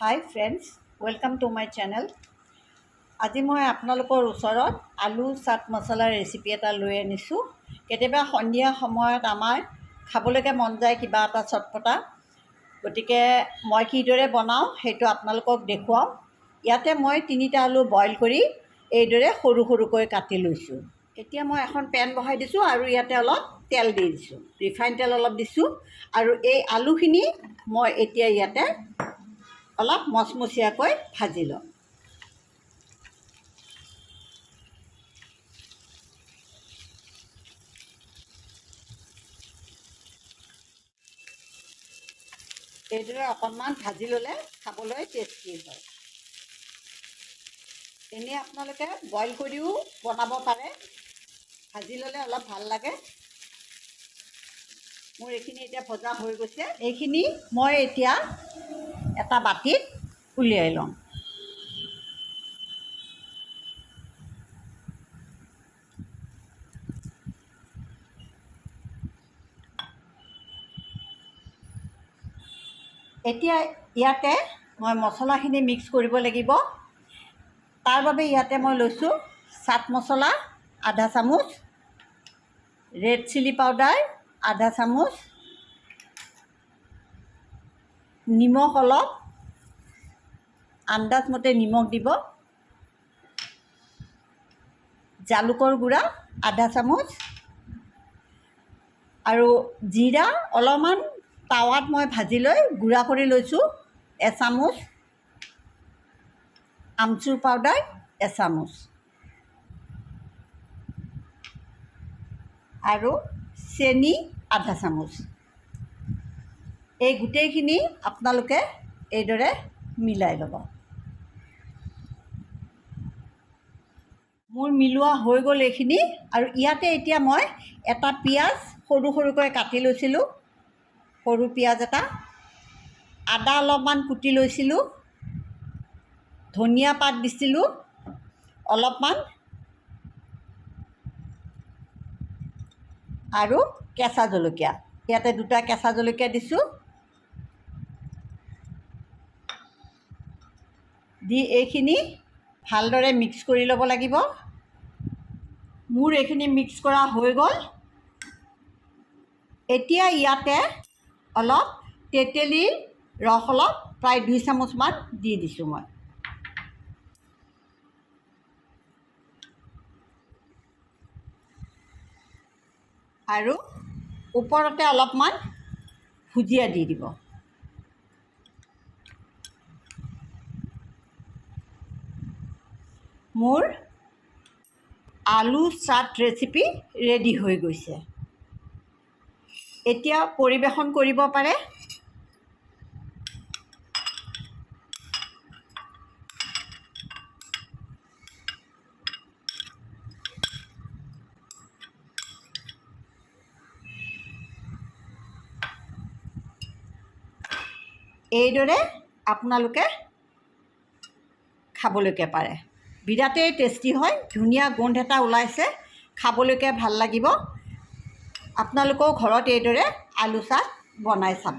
High friends, welcome to my channel. আজি মই আপোনালোকৰ ওচৰত আলু চাট মছলাৰ ৰেচিপি এটা লৈ আনিছোঁ। কেতিয়াবা সন্ধিয়া সময়ত আমাৰ খাবলৈকে মন যায় কিবা এটা চটপটা, গতিকে মই কিদৰে বনাওঁ সেইটো আপোনালোকক দেখুৱাওঁ। ইয়াতে মই 3টা আলু বইল কৰি এইদৰে সৰু সৰুকৈ কাটি লৈছোঁ। এতিয়া মই এখন পেন বহাই দিছোঁ আৰু ইয়াতে অলপ তেল দি দিছোঁ, ৰিফাইন তেল অলপ দিছোঁ। আৰু এই আলুখিনি মই এতিয়া ইয়াতে অলপ মচমচীয়াকৈ ভাজি লওঁ। এইদৰে অকণমান ভাজি ল'লে খাবলৈ টেষ্টি হয়। এনেই আপোনালোকে বইল কৰিও বনাব পাৰে, ভাজি ল'লে অলপ ভাল লাগে। মোৰ এইখিনি এতিয়া ভজা হৈ গৈছে। এইখিনি মই এতিয়া এটা বাটিত উলিয়াই লওঁ। এতিয়া ইয়াতে মই মছলাখিনি মিক্স কৰিব লাগিব। তাৰ বাবে ইয়াতে মই লৈছোঁ চাট মছলা আধা চামুচ, ৰেড চিলি পাউডাৰ আধা চামুচ, নিমখ অলপ, আন্দাজমতে নিমখ দিব, জালুকৰ গুড়া আধা চামুচ, আৰু জিৰা অলপমান টাৱাত মই ভাজি লৈ গুড়া কৰি লৈছোঁ এচামুচ, আমচুৰ পাউডাৰ এচামুচ, আৰু চেনি আধা চামুচ। এই গোটেইখিনি আপোনালোকে এইদৰে মিলাই ল'ব। মোৰ মিলোৱা হৈ গ'ল এইখিনি। আৰু ইয়াতে এতিয়া মই এটা পিঁয়াজ সৰু সৰুকৈ কাটি লৈছিলোঁ, সৰু পিঁয়াজ এটা, আদা অলপমান কুটি লৈছিলোঁ, ধনিয়া পাত দিছিলোঁ অলপমান, আৰু কেঁচা জলকীয়া, ইয়াতে 2টা কেঁচা জলকীয়া দিছোঁ। দি এইখিনি ভালদৰে মিক্স কৰি ল'ব লাগিব। মোৰ এইখিনি মিক্স কৰা হৈ গ'ল। এতিয়া ইয়াতে অলপ তেঁতেলীৰ ৰস অলপ প্ৰায় 2 চামুচমান দি দিছোঁ মই। আৰু ওপৰতে অলপমান ভুজিয়া দি দিব। মোৰ আলু চাট ৰেচিপি ৰেডি হৈ গৈছে। এতিয়া পৰিৱেশন কৰিব পাৰে। এইদৰে আপোনালোকে খাবলৈকে পাৰে। বিৰাটেই টেষ্টি হয়, ধুনীয়া গোন্ধ এটা ওলাইছে, খাবলৈকে ভাল লাগিব। আপোনালোকেও ঘৰত এইদৰে আলু চাট বনাই চাব।